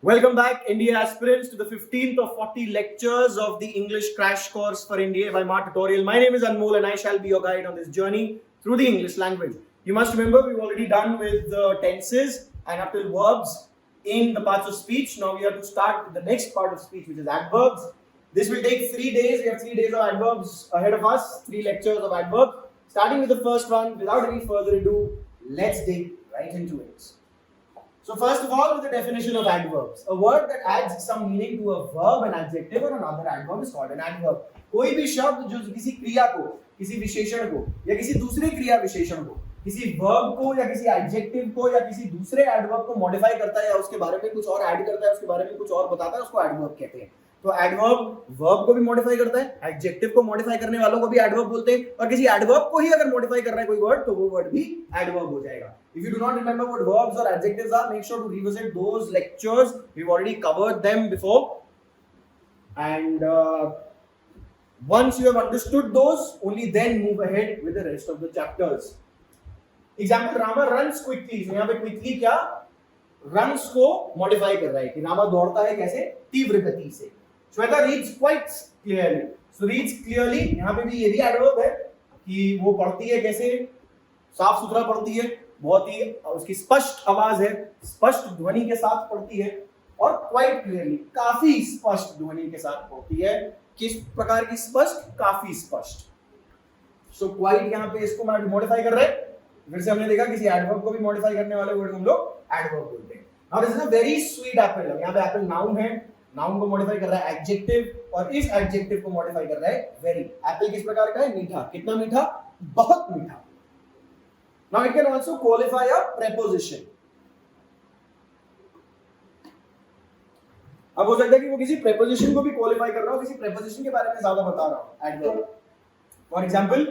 Welcome back, NDA aspirants, to the 15th of 40 lectures of the English crash course for NDA by Mar Tutorial. My name is Anmol and I shall be your guide on this journey through the English language. You must remember we've already done with the tenses and up till verbs in the parts of speech. Now we have to start with the next part of speech, which is adverbs. This will take 3 days. We have 3 days of adverbs ahead of us, 3 lectures of adverbs. Starting with the first one, without any further ado, let's dig right into it. So first of all, with the definition of adverbs, a word that adds some meaning to a verb, an adjective or another adverb is called an adverb. कोई भी शब्द जो किसी क्रिया को, किसी विशेषण को या किसी दूसरे क्रिया विशेषण को, किसी वर्ब को या किसी एडजेक्टिव को या किसी दूसरे एडवर्ब को मॉडिफाई करता है या उसके बारे में कुछ और ऐड करता है, उसके बारे में कुछ और बताता है, उसको एडवर्ब कहते हैं. तो एडवर्ब वर्ब को भी मॉडिफाई करता है, एडजेक्टिव को मॉडिफाई करने वालों को भी एडवर्ब बोलते हैं, और किसी एडवर्ब को ही अगर मॉडिफाई कर रहा है कोई वर्ड तो वो वर्ड भी एडवर्ब हो जाएगा. If you do not remember what verbs or adjectives are, make sure to revisit those lectures. We've already covered them before. And once you have understood those, only then move ahead with the rest of the chapters. Example, Rama runs quickly. So यहाँ पे quickly क्या runs को modify कर रहा है कि रामा दौड़ता है कैसे, तीव्र गति से. Shweta reads quite clearly. So reads clearly, यहाँ पे भी ये भी adverb है कि वो पढ़ती है कैसे, साफ सुथरा पढ़ती है, बहुत ही उसकी स्पष्ट आवाज है, स्पष्ट ध्वनि के साथ पढ़ती है, और क्वाइट क्लियरली काफी स्पष्ट ध्वनि के साथ पढ़ती है. किस प्रकार की स्पष्ट, काफी स्पष्ट. सो क्वाइट यहाँ पे इसको मॉडिफाई कर रहे हैं. फिर से हमने देखा किसी एडवर्ब को भी मॉडिफाई करने वाले वर्ड हम लोग एडवर्ब बोलते हैं. Now this is a very sweet Apple. यहाँ पे एप्पल नाउन है, नाउन को मॉडिफाई कर रहा है एडजेक्टिव, और इस एडजेक्टिव को मॉडिफाई कर रहा है वेरी. एप्पल किस प्रकार का है, मीठा. कितना मीठा, बहुत मीठा. Now it can also qualify a preposition. अब हो सकता है कि वो किसी preposition को भी qualify कर रहा हो, किसी preposition के बारे में ज्यादा बता रहा हो. Adverb. For example,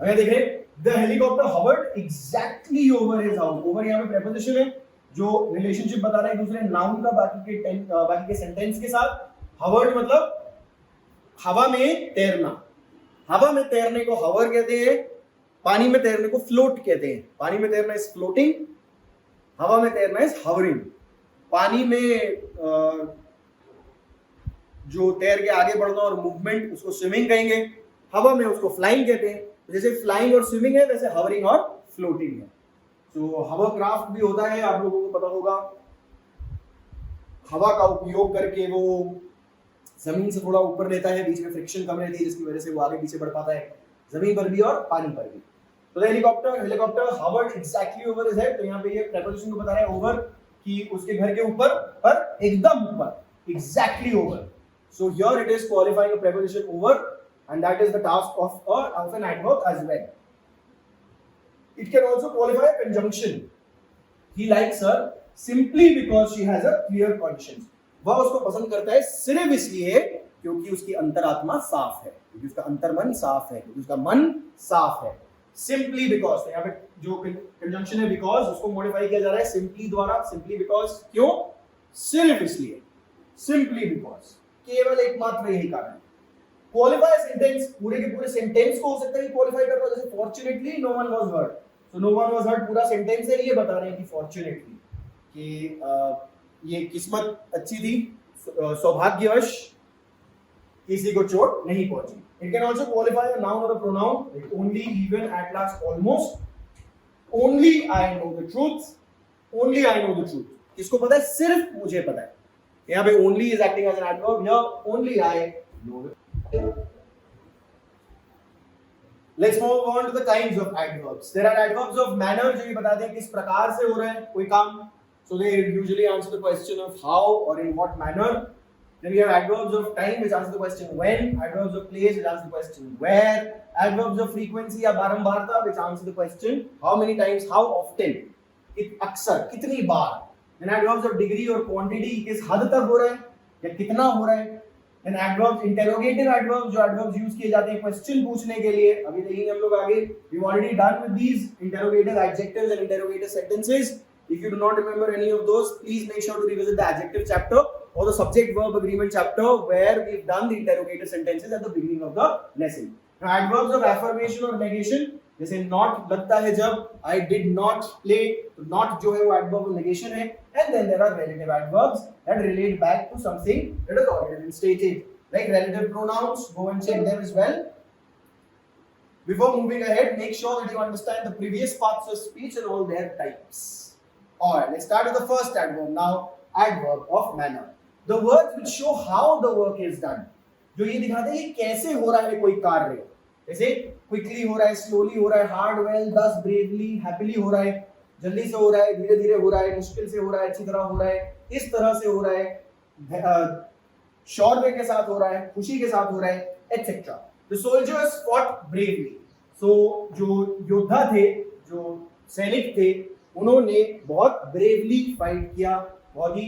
अगर देखें, the helicopter hovered exactly over his house. Over यहाँ पे preposition है जो relationship बता रहा है दूसरे noun का बाकी के sentence के साथ. Hovered मतलब हवा में तैरना. हवा में तैरने को hover कहते हैं, पानी में तैरने को फ्लोट कहते हैं. पानी में तैरना इज फ्लोटिंग, हवा में तैरना इज हवरिंग. पानी में जो तैर के आगे बढ़ना और मूवमेंट उसको स्विमिंग कहेंगे, हवा में उसको फ्लाइंग कहते हैं. जैसे फ्लाइंग और स्विमिंग है वैसे हवरिंग और फ्लोटिंग है. तो हवरक्राफ्ट भी होता है, आप लोगों को पता होगा. हवा का उपयोग करके वो जमीन से थोड़ा ऊपर लेता है, बीच में फ्रिक्शन कम रहती है जिसकी वजह से वो आगे पीछे बढ़ पाता है, जमीन पर भी और पानी पर भी. तो helicopter hovered exactly over his head. तो यहाँ पे ये preposition को बता रहा है over कि उसके घर के ऊपर, पर एकदम ऊपर, exactly over. So here it is qualifying a preposition over, and that is the task of an adverb as well. It can also qualify a conjunction. He likes her simply because she has a clear conscience. वह उसको पसंद करता है सिर्फ इसलिए क्योंकि उसकी अंतरात्मा साफ है, क्योंकि उसका अंतर्मन साफ है, क्योंकि उसका मन साफ है. Simply because, तो यहाँ पे जो कंजंक्शन है because, उसको मॉडिफाई किया जा रहा है simply द्वारा. Simply because क्यों, सिर्फ इसलिए, simply because, केवल एकमात्र यही कारण. क्वालिफाई सेंटेंस, पूरे के पूरे सेंटेंस को हो सकता है क्वालिफाई कर रहा हो. जैसे fortunately no one was hurt. So no one was hurt पूरा सेंटेंस है, ये बता रहे हैं कि fortunately कि ये किस्मत अच्छी थी, सौभाग्यवश किसी को चोट नहीं पहुंची. It can also qualify a noun or a pronoun, like only, even, at last, almost. Only I know the truth. Only I know the truth. किसको पता है, सिर्फ मुझे पता है. यहाँ पे only is acting as an adverb. Here only I know the truth. Let's move on to the kinds of adverbs. There are adverbs of manner जो ये बताते हैं किस प्रकार से हो रहा है कोई काम. So they usually answer the question of how or in what manner. Then we have adverbs of time which answer the question when, adverbs of place which answer the question where, adverbs of frequency या बारंबारता which answer the question how many times, how often, अक्सर, कितनी बार. Then adverbs of degree और quantity, किस हद तक हो रहा है या कितना हो रहा है. Then adverbs, interrogative adverbs, जो adverbs use किए जाते हैं question पूछने के लिए. अभी देखेंगे हम लोग आगे. We've already done with these interrogative adjectives and interrogative sentences. If you do not remember any of those, please make sure to revisit the adjective chapter or the subject verb agreement chapter where we've done the interrogative sentences at the beginning of the lesson. Now adverbs of affirmation or negation, जैसे not लगता है जब, I did not play, तो not जो है वो adverb of negation है. and then there are relative adverbs that relate back to something that has already been stated, like relative pronouns. Go and check them as well. Before moving ahead, make sure that you understand the previous parts of speech and all their types. Alright, let's start with the first adverb now. Adverb of manner. The words which show how the work is done. जो ये दिखाते हैं कैसे हो रहा है कोई कार्य, जैसे क्विकली हो रहा है, स्लोली हो रहा है, हार्ड, वेल, दस, ब्रेवली, हैप्पीली हो रहा है, जल्दी से हो रहा है, धीरे धीरे हो रहा है, मुश्किल से हो रहा है, अच्छी तरह हो रहा है, इस तरह से हो रहा है, श्योर वे के साथ हो रहा है, खुशी के साथ हो रहा है, etcetera. The soldiers fought bravely. So जो योद्धा थे, जो सैनिक थे, उन्होंने बहुत ब्रेवली फाइट किया, बहुत ही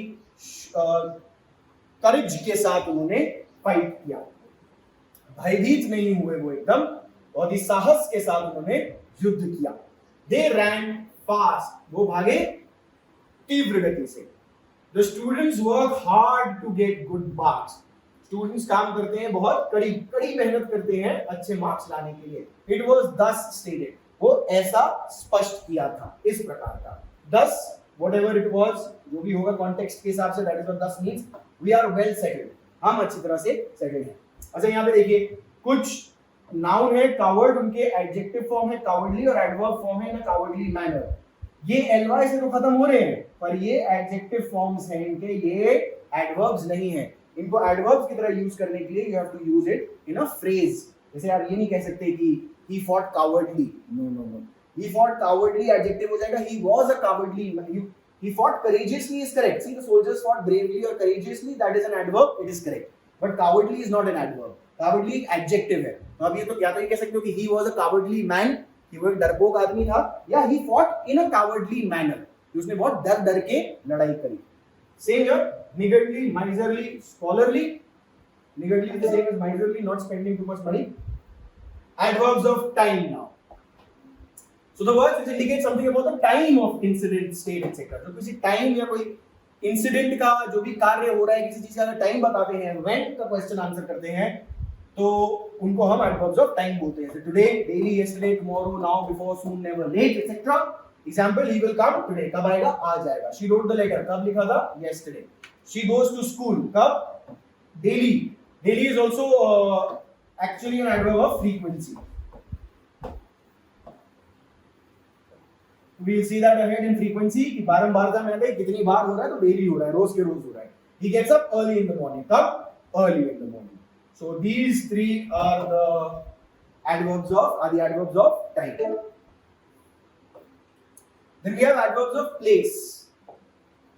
करेज के साथ उन्होंने फाइट किया, भयभीत नहीं हुए, वो एकदम बहुत ही साहस के साथ उन्होंने युद्ध किया. They ran fast. वो भागे तीव्र गति से. The students work hard to get good marks. Students काम करते हैं, बहुत कड़ी मेहनत करते हैं अच्छे मार्क्स लाने के लिए. इट वाज दस स्टेटेड. वो ऐसा स्पष्ट किया था, इस प्रकार का. दस व्हाटएवर इट वाज, जो भी होगा कॉन्टेक्स्ट के हिसाब से, that is what this means. We are well settled. हम अच्छी तरह से सेटल्ड हैं. अच्छा, यहाँ पे देखिए कुछ नाउन है कावर्ड, उनके एडजेक्टिव फॉर्म है कावर्डली और एडवर्ब फॉर्म है इन अ कावर्डली मैनर. ये एलवाई से तो खत्म हो रहे हैं, पर ये एडजेक्टिव फॉर्म्स हैं इनके, ये एडवर्ब्स नहीं है. इनको एडवर्ब्स की तरह यूज करने के लिए you have to use it in a phrase. जैसे आप ये नहीं कह सकते कि he fought cowardly. No. He fought cowardly adjective हो जाएगा. He was a cowardly. He fought courageously is correct. See, the soldiers fought bravely or courageously. That is an adverb. It is correct. But cowardly is not an adverb. Cowardly एक adjective है. तो अब ये तो या तो ये कह सकते हो कि he was a cowardly man, कि वो एक डरपोक आदमी था, या he fought in a cowardly manner, कि उसने बहुत डर के लड़ाई करी. Same here. Niggardly, miserly, scholarly. Niggardly is the same as miserly, not spending too much money. Adverbs of time now. So the words which indicate something about the time of incident, state, etc. तो किसी time या कोई incident का जो भी कार्य हो रहा है, किसी चीज का टाइम बताते हैं, when का क्वेश्चन आंसर करते हैं, तो उनको हम adverbs of time बोलते हैं. Today, daily, yesterday, tomorrow, now, before, soon, never, late, etc. Example, he will come today. कब आएगा? आज जाएगा. She wrote the letter. कब लिखा था? Yesterday. She goes to school. कब? Daily. Daily is also actually an adverb of frequency. We'll see that ahead in frequency कि बारंबारता में आता है, कितनी बार हो रहा है, तो डेली हो रहा है, रोज के रोज हो रहा है. He gets up early in the morning. कब? Early in the morning. So these three are the adverbs of time. Then we have adverbs of place.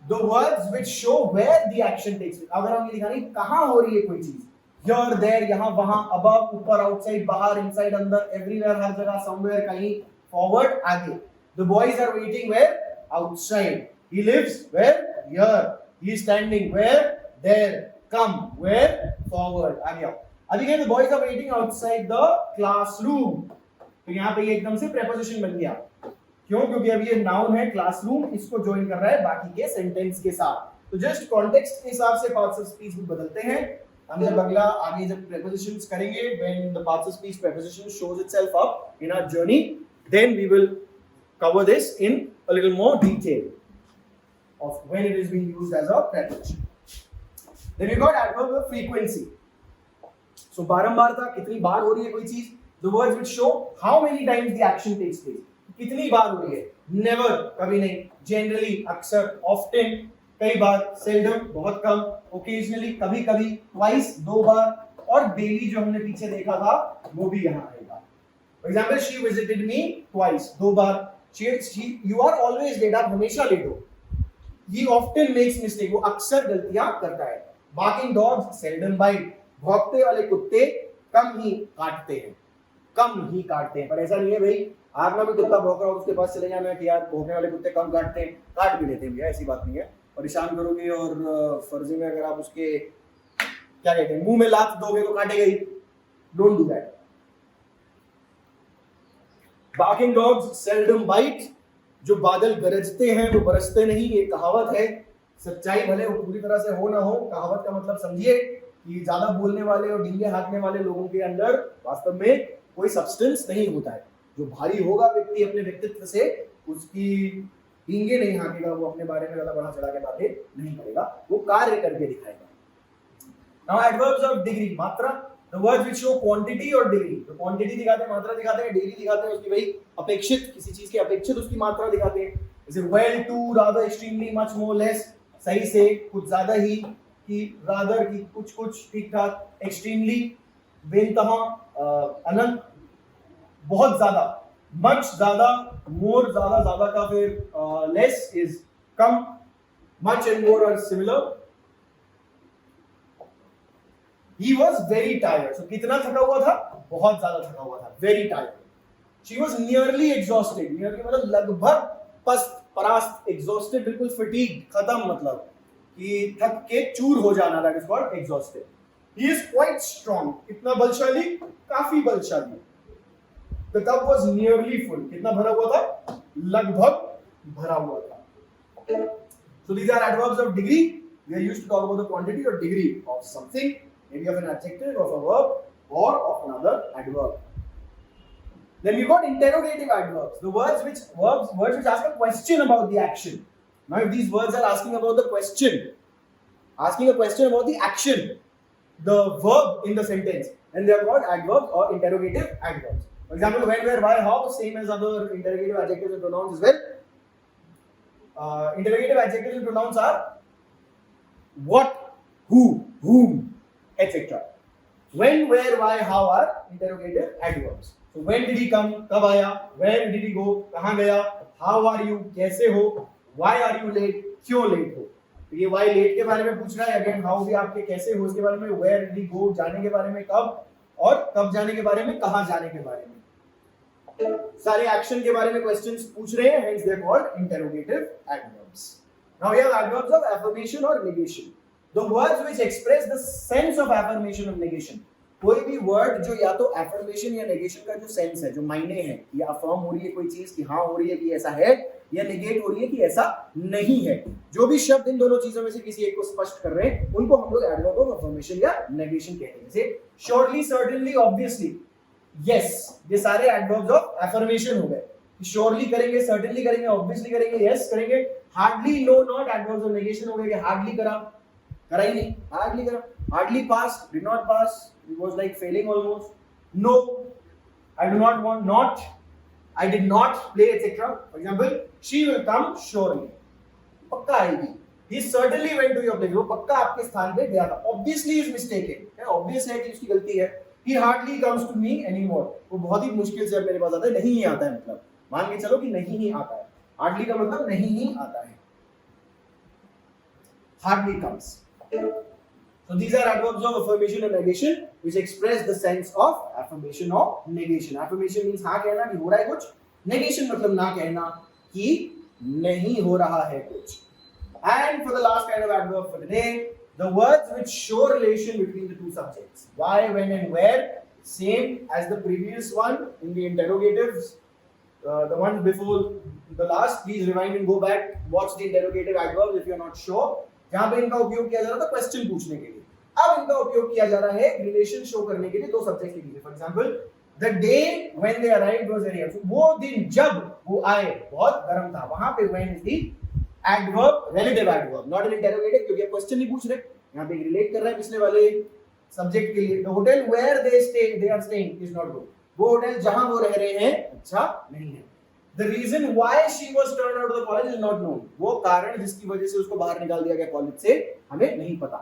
The words which show where the action takes place. अगर हम ये दिखाने कहाँ हो रही है कोई चीज, here, there, यहाँ, वहाँ, above, ऊपर, outside, बाहर, inside, अंदर, everywhere, हर जगह, somewhere, कहीं, forward, आगे. The boys are waiting where? Outside. He lives where? Here. He is standing where? There. Come where? Forward. आगे आओ. अभी क्या? The boys are waiting outside the classroom. तो यहाँ पे ये एकदम से preposition बन गया. क्यों? क्योंकि अभी ये noun है classroom, इसको join कर रहा है बाकी के sentence के साथ. तो just context के हिसाब से parts of speech बदलते हैं. हम जब अगला आगे जब prepositions करेंगे, when the parts of speech preposition shows itself up in our journey, then we will cover this in a little more detail of when it is being used as a preposition. Then we got adverb of frequency. So बारंबारता, कितनी बार हो रही है कोई चीज. The words which show how many times the action takes place. कितनी बार हो रही है. Never, कभी नहीं. Generally, अक्सर, often, कई बार, seldom, बहुत कम, occasionally, कभी कभी, twice, दो बार, और daily जो हमने पीछे देखा था वो भी यहाँ आएगा. For example, she visited me twice, दो बार. You are always late. आप हमेशा लेट हो. He often makes mistake. वो अक्सर गलतियां करता है. Barking dogs seldom bite. भौंकते वाले कुत्ते कम ही काटते हैं. पर ऐसा नहीं है भाई, आपने भी कुत्ता भौंक रहा हो उसके पास चले जाना कि यार भौंकने वाले कुत्ते कम काटते हैं, काट भी लेते हैं भैया, ऐसी बात नहीं है. परेशान करोगे और फर्जी में अगर आप उसके क्या कहते हैं मुंह में लात दोगे तो काटेगा ही. Don't do that. Barking dogs seldom bite. जो बादल गरजते हैं वो बरसते नहीं, ये कहावत है. सच्चाई भले वो पूरी तरह से हो ना हो, कहावत का मतलब समझिए कि ज्यादा बोलने वाले और डींगे हाँकने वाले लोगों के अंदर वास्तव में कोई सब्सटेंस नहीं होता है. जो भारी होगा व्यक्ति अपने व्यक्तित्व से, उसकी हींगे नहीं हाँकेगा, वो अपने बारे में ज्यादा बढ़ा चढ़ा के बातें नहीं करेगा, वो कार्य करके दिखाएगा। नाउ एडवर्ब्स ऑफ डिग्री, मात्रा, the words which show quantity और डिग्री। तो क्वांटिटी दिखाते हैं, मात्रा दिखाते हैं, डिग्री दिखाते हैं उसकी भाई अपेक्षित, किसी चीज की अपेक्षित उसकी मात्रा दिखाते हैं। जैसे well, too, rather, extremely, much, more, less, सही से, कुछ ज्यादा ही, कि रादर की कुछ कुछ ठीक ठाक, एक्सट्रीमली बेनतहा अनंत बहुत ज्यादा, मच ज्यादा, मोर ज्यादा, ज्यादा का फिर लेस इज कम, much and more are similar. He was very tired. So कितना थका हुआ था? बहुत ज्यादा थका हुआ था, very tired. She was nearly exhausted. Nearly मतलब लगभग पस्त, परास्त, exhausted बिल्कुल fatigued, खत्म, मतलब कि थक के चूर हो जाना, that is called exhausted. He is quite strong. कितना बलशाली? काफी बलशाली. The cup was nearly full. कितना भरा हुआ था? लगभग भरा हुआ था. So these are adverbs of degree. We are used to talk about the quantity or degree of something. Maybe of an adjective, of a verb, or of another adverb. Then we got interrogative adverbs, the words which ask a question about the action. Now, if these words are asking about the question, asking a question about the action, the verb in the sentence, then they are called adverbs or interrogative adverbs. For example, when, where, why, how, same as other interrogative adjectives and pronouns as well. Interrogative adjectives and pronouns are what, who, whom, etc. When, where, why, how are interrogative adverbs. So when did he come? कब आया? Where did he go? कहाँ गया? How are you? कैसे हो? Why are you late? क्यों late हो? तो ये why late के बारे में पूछ रहा है, again how भी आपके कैसे हो उसके बारे में, where did he go जाने के बारे में, कब, और कब जाने के बारे में, कहाँ जाने के बारे में, सारे एक्शन के बारे में क्वेश्चंस पूछ रहे हैं, hence they are called interrogative adverbs. Now we have adverbs of affirmation or negation. The words which express the sense of affirmation or negation. कोई भी वर्ड जो या तो affirmation या negation का जो सेंस है, जो मायने हैं, या affirm हो रही है कोई चीज कि हाँ हो रही है कि ऐसा है, या negate हो रही है कि ऐसा नहीं है, जो भी शब्द इन दोनों चीजों में से किसी एक को स्पष्ट कर रहे हैं, उनको हम लोग adverb of affirmation या negation कहते हैं। जैसे surely, certainly, obviously, yes, ये सारे adverbs of affirmation हो गए। surely करेंगे, certainly करेंगे, obviously करेंगे, yes करेंगे। hardly, no, not adverbs of negation हो गए कि hardly करा ही नहीं, hardly करा, hardly passed, did not pass, it was like failing almost, no, I do not want, not, I did not play, etc. For example, she will come surely, पक्का आएगी, he certainly went to your place, वो पक्का आपके स्थान पे गया था, obviously is mistaken, obvious है कि उसकी गलती है, he hardly comes to me anymore, वो बहुत ही मुश्किल से मेरे पास आता है, नहीं ही आता है, मतलब मान के चलो कि नहीं ही आता है, hardly का मतलब नहीं ही आता है, hardly comes. So these are adverbs of affirmation and negation which express the sense of affirmation or negation. Affirmation means हाँ कहना कि हो रहा है कुछ, negation मतलब ना कहना कि नहीं हो रहा है कुछ. And for the last kind of adverb for today, the words which show relation between the two subjects. Why, when and where, same as the previous one in the interrogatives. The one before the last, please rewind and go back, watch the interrogative adverbs if you are not sure. जहाँ पे इनका उपयोग किया जा रहा था question पूछने के लिए, अब इनका उपयोग किया जा रहा है रिलेशन शो करने के लिए दो सब्जेक्ट के लिए. For example, the day when they arrived was very hot. वो दिन जब वो आए बहुत गर्म था. वहां पे when is the adverb, relative adverb, not an interrogative, क्योंकि आप क्वेश्चन नहीं पूछ रहे, यहाँ पे रिलेट कर रहा है पिछले वाले सब्जेक्ट के लिए. The hotel where they are staying is not good. वो होटल जहां वो रह रहे हैं अच्छा नहीं है. The reason why she was turned out of the college is not known. वो कारण जिसकी वजह से उसको बाहर निकाल दिया गया कॉलेज से हमें नहीं पता.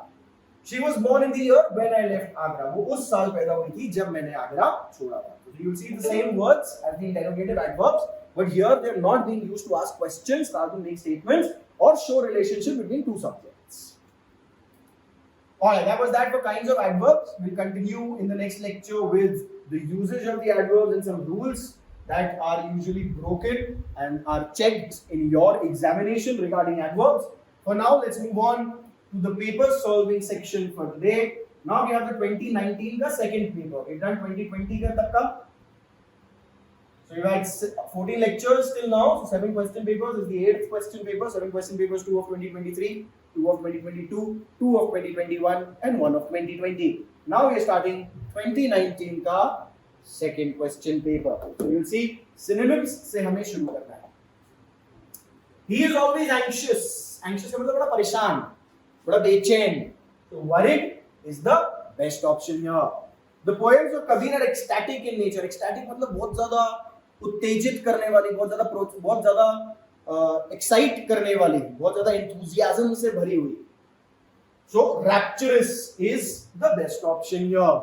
She was born in the year when I left Agra. वो उस साल पैदा हुई थी जब मैंने आगरा छोड़ा था. So you will see the same words as the interrogative adverbs, but here they are not being used to ask questions rather than make statements or show relationship between two subjects. Alright, that was that for kinds of adverbs. We'll continue in the next lecture with the usage of the adverbs and some rules that are usually broken and are checked in your examination regarding adverbs. For now, let's move on to the paper solving section for today. Now we have the 2019 ka second paper. We've done 2020 ka tak ka. So we've had 14 lectures till now. So 7 question papers is the 8th question paper. 7 question papers, 2 of 2023, 2 of 2022, 2 of 2021 and 1 of 2020. Now we are starting 2019 ka second question paper. So you'll see synonyms से हमें शुरू करना है. He is always anxious. Anxious का मतलब बड़ा परेशान, बड़ा बेचैन. So worried is the best option here. The poems of Kabir are ecstatic in nature. Ecstatic मतलब बहुत ज़्यादा उत्तेजित करने वाली, बहुत ज़्यादा excite करने वाली, बहुत ज़्यादा enthusiasm से भरी हुई. So rapturous is the best option here.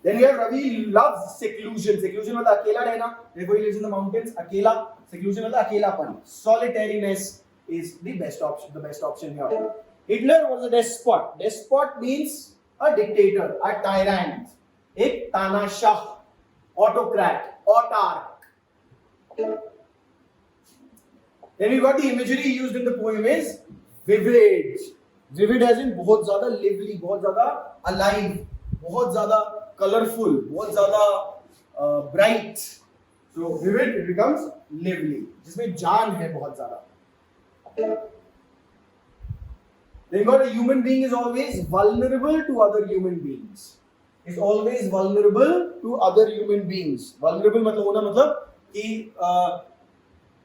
Then here Ravi loves seclusion. Seclusion मतलब अकेला रहना. Therefore he lives in the mountains. अकेला. Seclusion मतलब अकेलापन. Solitariness is the best option. The best option here. Hitler was a despot. Despot means a dictator, a tyrant, एक तानाशाह, autocrat, autark. Then we got the imagery used in the poem is vivid. Vivid as in बहुत ज़्यादा lively, बहुत ज़्यादा alive, बहुत ज़्यादा colorful, बहुत ज़्यादा bright. So vivid it becomes lively, जिसमें जान है बहुत ज़्यादा. Then got a human being is always vulnerable to other human beings. Is always vulnerable to other human beings. Vulnerable मतलब होना मतलब कि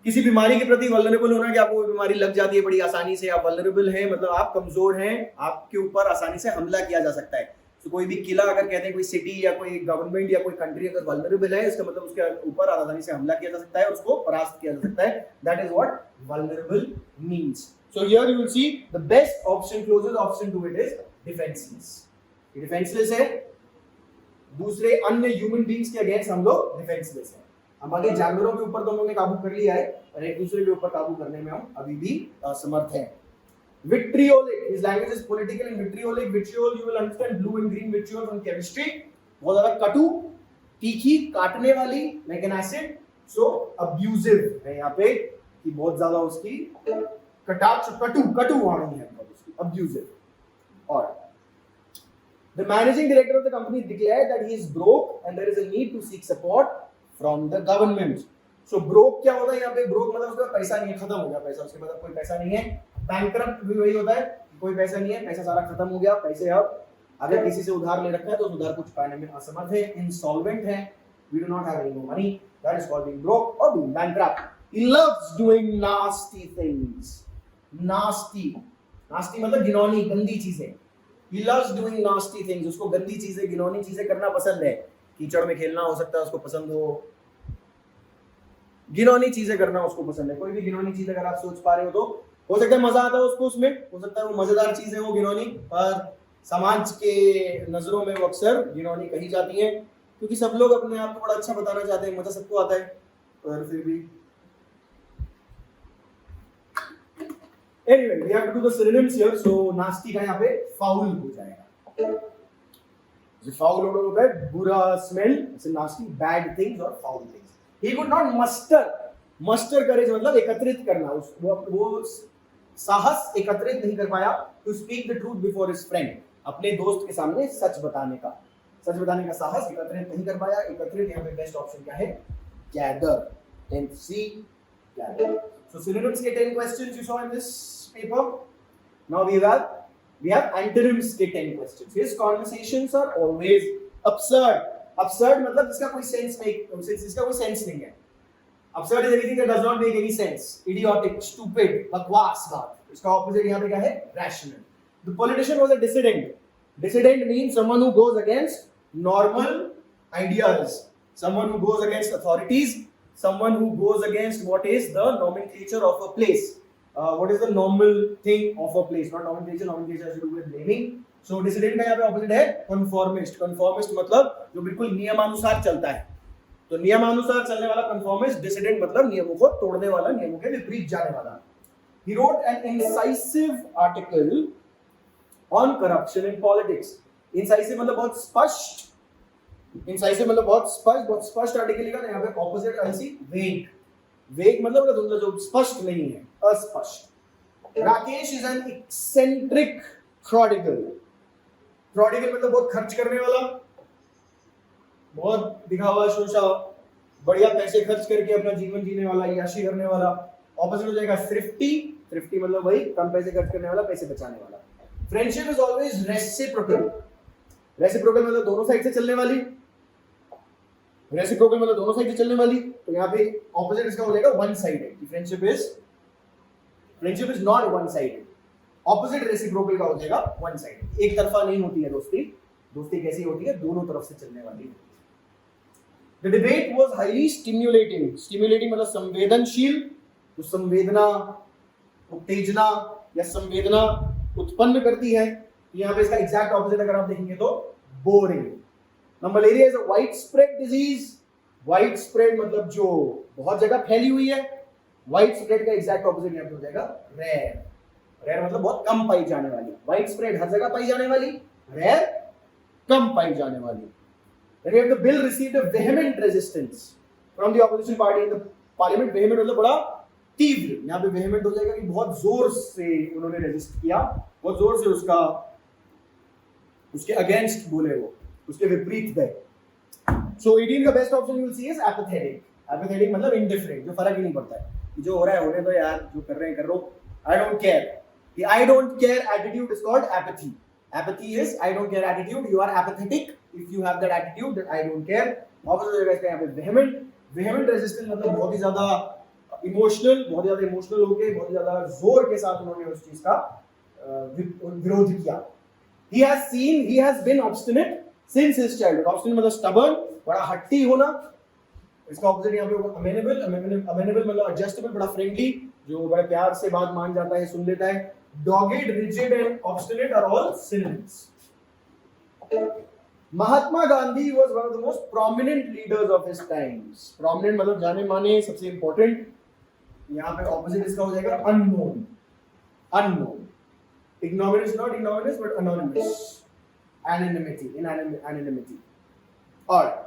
किसी बीमारी के प्रति vulnerable होना कि आपको बीमारी लग जाती है बड़ी आसानी से. आप vulnerable हैं मतलब आप कमजोर हैं, आपके ऊपर आसानी से हमला किया जा सकता है. तो कोई भी किला अगर कहते हैं कोई सिटी या कोई गवर्नमेंट या कोई कंट्री अगर vulnerable है, इसका मतलब उसके ऊपर आसानी से हमला किया जा सकता है और उसको परास्त किया जा सकता है. That is what vulnerable means. So here you will see the best option, closest option to it is defenseless. ये defenseless है. दूसरे अन्य human beings के against हम लोग defenseless हैं. हम आगे जानवरों के ऊपर तो हमने काबू कर लिया है, और एक दूसरे के ऊपर काबू करने में हम अभी भी असमर्थ हैं. Vitriolic. His language is political and vitriolic. Vitriol you will understand blue and green vitriol from chemistry. बहुत ज़्यादा कटु, तीखी, काटने वाली, like an acid. So abusive है यहाँ पे कि बहुत ज़्यादा उसकी कटाक्ष कटु वाणी है उसकी, abusive. और the managing director of the company declared that he is broke and there is a need to seek support from the government. So broke क्या होता है यहाँ पे? Broke मतलब उसका पैसा नहीं है, खत्म हो गया पैसा, उसके पास कोई पैसा नहीं है. Bankrupt भी वही होता है, कोई पैसा नहीं है, पैसा सारा खत्म हो गया, पैसे अब अगर किसी से उधार ले रखा है तो उधार कुछ पाने में असमर्थ है, insolvent है, we do not have any more money. That is called being broke or being bankrupt. He loves doing nasty things. Nasty मतलब घिनौनी, गंदी चीजें. He loves doing nasty things. उसको गंदी चीजें, घिनौनी चीजें करना पसंद है. कीचड़ में खेलना हो सकता है उसको पसंद हो, घिनौनी चीजें करना उसको पसंद है. कोई भी घिनौनी चीज अगर आप सोच पा रहे हो तो हो सकता है मजा आता है उसको उसमें, हो सकता है वो मजेदार चीजें हो घिनौनी, पर समाज के नजरों में वो अक्सर घिनौनी कही जाती हैं, क्योंकि सब लोग अपने आप को बड़ा अच्छा बताना चाहते हैं, मजा सबको आता है, पर फिर भी. Anyway, we have to do the synonyms here. So nasty का यहाँ पे foul हो जाएगा. जो foul order होता है बुरा smell, ऐसे nasty bad things और foul things. He could not muster courage मतलब एकत्रित करना, वो साहस एकत्रित नहीं कर पाया to speak the truth before his friend. अपने दोस्त के सामने सच बताने का साहस एकत्रित नहीं कर पाया. एकत्रित यहाँ पे बेस्ट ऑप्शन क्या है? Gather. 10th C. Gather. So synonyms के 10 questions you saw in this paper. Now we have antonyms के 10 questions. His conversations are always absurd. Absurd मतलब इसका कोई सेंस नहीं है. Absurd is anything that does not make any sense. Idiotic, stupid, बकवास बात. इसका opposite यहाँ पे क्या है? Rational. The politician was a dissident. Dissident means someone who goes against normal ideas, someone who goes against authorities, someone who goes against what is the nomenclature of a place. What is the normal thing of a place? Not nomenclature. Nomenclature has to do with naming. So dissident का यहाँ पे opposite है conformist. Conformist मतलब जो बिल्कुल नियमानुसार चलता है. तो नियमानुसार चलने वाला conformist. Dissident मतलब नियमों को तोड़ने वाला, नियमों के विपरीत जाने वाला. He wrote an incisive article on corruption in politics. Incisive मतलब बहुत स्पष्ट. Incisive मतलब बहुत स्पष्ट आर्टिकल लिखा था. यहाँ पे opposite ऐसी vague. Vague मतलब धुंधला, जो स्पष्ट नहीं है, अस्पष्ट. Rakesh is an eccentric prodigal. Prodigal मतलब बहुत खर्च करने वाला, बहुत दिखावा शोशा, बढ़िया पैसे खर्च करके अपना जीवन जीने वाला, याशी करने वाला. Opposite हो जाएगा thrifty. Thrifty मतलब वही कम पैसे खर्च करने वाला, पैसे बचाने वाला. Friendship is always reciprocal. Reciprocal मतलब दोनों साइड से चलने वाली. रेसिप्रोकल मतलब दोनों साइड से चलने वाली, तो यहाँ पे ऑपोजिट इसका हो जाएगा one sided. Friendship is not one sided. Opposite reciprocal का हो जाएगा वन साइडेड. एक तरफा नहीं होती है दोस्ती. दोस्ती कैसी होती है? दोनों तरफ से चलने वाली. The debate was highly stimulating. Stimulating मतलब संवेदनशील. तो संवेदना, उत्तेजना या संवेदना उत्पन्न करती है. यहाँ पे इसका एग्जैक्ट ऑपोजिट अगर आप देखेंगे तो boring. Now malaria is a widespread disease. Widespread मतलब जो बहुत जगह फैली हुई है. Widespread का एग्जैक्ट ऑपोजिट यहाँ पे हो जाएगा rare. Rare मतलब बहुत कम पाई जाने वाली. Widespread हर जगह पाई जाने वाली. Rare कम पाई जाने वाली. Then we have the bill received a vehement resistance from the opposition party in the parliament. Vehement मतलब बड़ा तीव्र. यहाँ पे vehement हो जाएगा कि बहुत जोर से उन्होंने रेजिस्ट किया, बहुत जोर से उसके अगेंस्ट बोले, वो उसके विपरीत गए. So 18 का best option you will see is apathetic. Apathetic मतलब indifferent, जो फर्क ही नहीं पड़ता है. जो हो रहा है होने दो यार, जो कर रहे हैं करो. I don't care. The I don't care attitude is called apathy. Apathy is I don't care attitude. You are apathetic if you have that attitude that I don't care. Opposite हो जाएगा इसका यहाँ पे vehement. Vehement resistance मतलब बहुत ही ज्यादा emotional, बहुत ज्यादा इमोशनल होके, बहुत ज्यादा जोर के साथ उन्होंने उस चीज का विरोध किया. He has been obstinate since his childhood. Obstinate मतलब stubborn, बड़ा हट्टी होना. इसका ऑपोजिट यहाँ पे होगा amenable. Amenable मतलब adjustable, बड़ा friendly, जो बड़े प्यार से बात मान जाता है, सुन लेता है. Dogged, rigid and obstinate are all synonyms. Mahatma Gandhi was one of the most prominent leaders of his times. Prominent मतलब जाने माने, सबसे important. यहाँ पे ऑपोजिट इसका हो जाएगा unknown. Unknown. Ignominious, not ignominious, but anonymous. Anonymity, anonymity. Alright.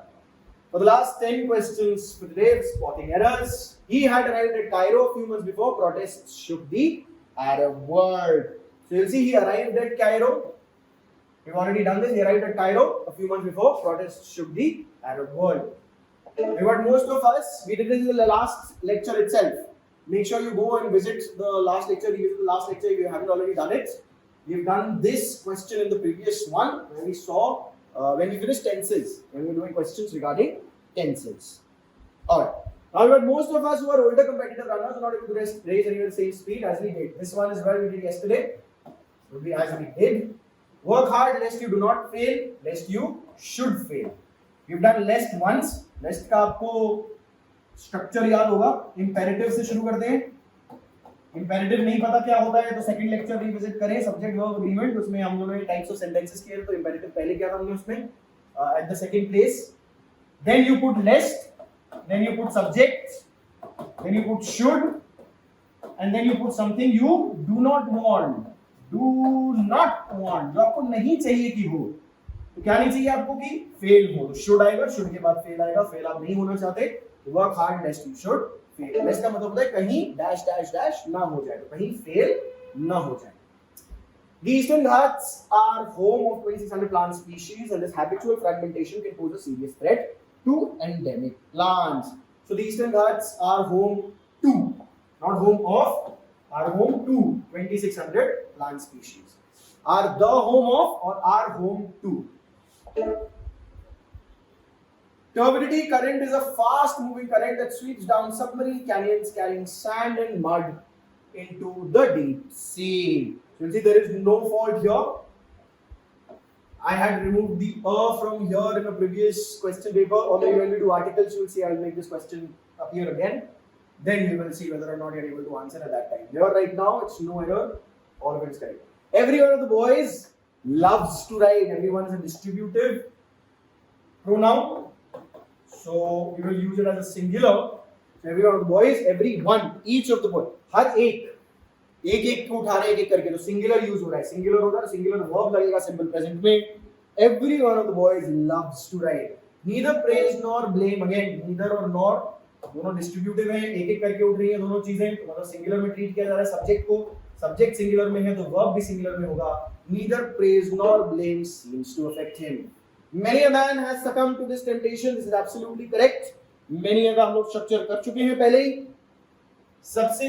For the last 10 questions for today, spotting errors. He had arrived at Cairo a few months before protests shook the Arab world. So you'll see he arrived at Cairo. We've already done this. He arrived at Cairo a few months before protests shook the Arab world. But most of us, we did this in the last lecture itself. Make sure you go and visit the last lecture. Revisit the last lecture if you haven't already done it. We've done this question in the previous one where we saw when we finished tenses, when we were doing questions regarding tenses. Alright. Now, but most of us who are older competitive runners are not able to race anywhere the same speed as we did. This one is what we did yesterday. Would be as we did. Work hard lest you do not fail, lest you should fail. We've done lest once. Lest का आपको structure याद होगा. Imperative से शुरू करते हैं. Imperative नहीं पता क्या होता है तो सेकंड लेक्चर रिविजिट करें. सब्जेक्ट वर्ब एग्रीमेंट, उसमें हम लोगों ने टाइप्स ऑफ सेंटेंसेस किए. तो इंपेरेटिव पहले किया था हमने उसमें at the second place. Then you put least, then you put subject, then you put should, and then you put something you do not want. Do not want, जो आपको नहीं चाहिए कि हो. तो क्या नहीं चाहिए आपको कि fail हो. तो should आएगा, should के बाद fail आएगा. fail आप नहीं होना चाहते तो work hard lest you should fail. lest का मतलब होता है कहीं dash dash dash ना हो जाए, तो कहीं fail ना हो जाए. The Eastern Ghats are home of 2600 plant species, and this habitual fragmentation can pose a serious threat to endemic plants. So the Eastern Ghats are home to, not home of, are home to 2600 plant species. Are the home of or are home to. Turbidity current is a fast moving current that sweeps down submarine canyons carrying sand and mud into the deep sea. So you see there is no fault here. I had removed the from here in a previous question paper. Although when we do articles, you will see I will make this question appear again. Then you will see whether or not you are able to answer at that time. Here right now, it's no error. All of it is correct. Every one of the boys loves to ride. Everyone is a distributive pronoun. So we will use it as a singular. So every one of the boys, every one, each of the boys. हर एक को उठा रहे हैं एक करके, तो singular use हो रहा है. सिंगुलर होगा, सिंगुलर वर्ब लगेगा सिंपल प्रेजेंट में. Every one of the boys loves to ride. Neither praise nor blame. Again, neither और nor दोनों डिस्ट्रीब्यूटिव हैं. एक करके उठ रही हैं दोनों चीजें, तो मतलब सिंगुलर में ट्रीट किया जा रहा है सब्जेक्ट को. सब्जेक्ट सिंगुलर में है तो वर्ब भी सिंगुलर में होगा. Neither praise nor blame seems to affect him. Many a man has succumbed to this temptation. This is absolutely correct. Many a का हम लोग स्ट्रक्चर कर चुके हैं पहले ही. सबसे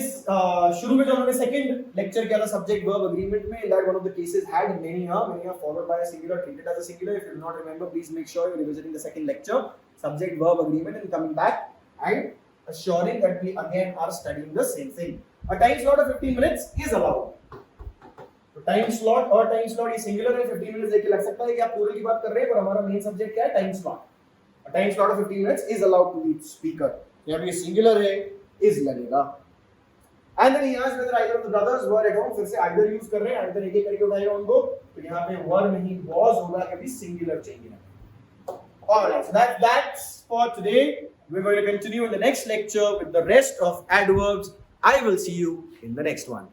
शुरू में जो हमने सेकंड लेक्चर किया था सब्जेक्ट वर्ब अग्रीमेंट में, that one of the cases had many followed by a singular, treated as a singular. If you do not remember, please make sure you're revisiting the second lecture, subject verb agreement, and coming back and assuring that we again are studying the same thing. A time slot of 15 minutes is allowed. तो time slot और time slot ये singular है, 15 minutes देख के लग सकता है कि आप पूरे की बात कर रहे हैं, पर हमारा मेन सब्जेक्ट क्या है? Time slot. A time slot of 15 minutes is allowed to each speaker. यहाँ पे सिंगुलर है, is लगेगा। And then he asked whether either of the brothers were at home. फिर से either use कर रहे हैं, either एक एक करके उठाएगा उनको, तो यहाँ पे were नहीं was होगा, कभी singular चाहिए। Alright, so that's for today. We're going to continue in the next lecture with the rest of adverbs. I will see you in the next one.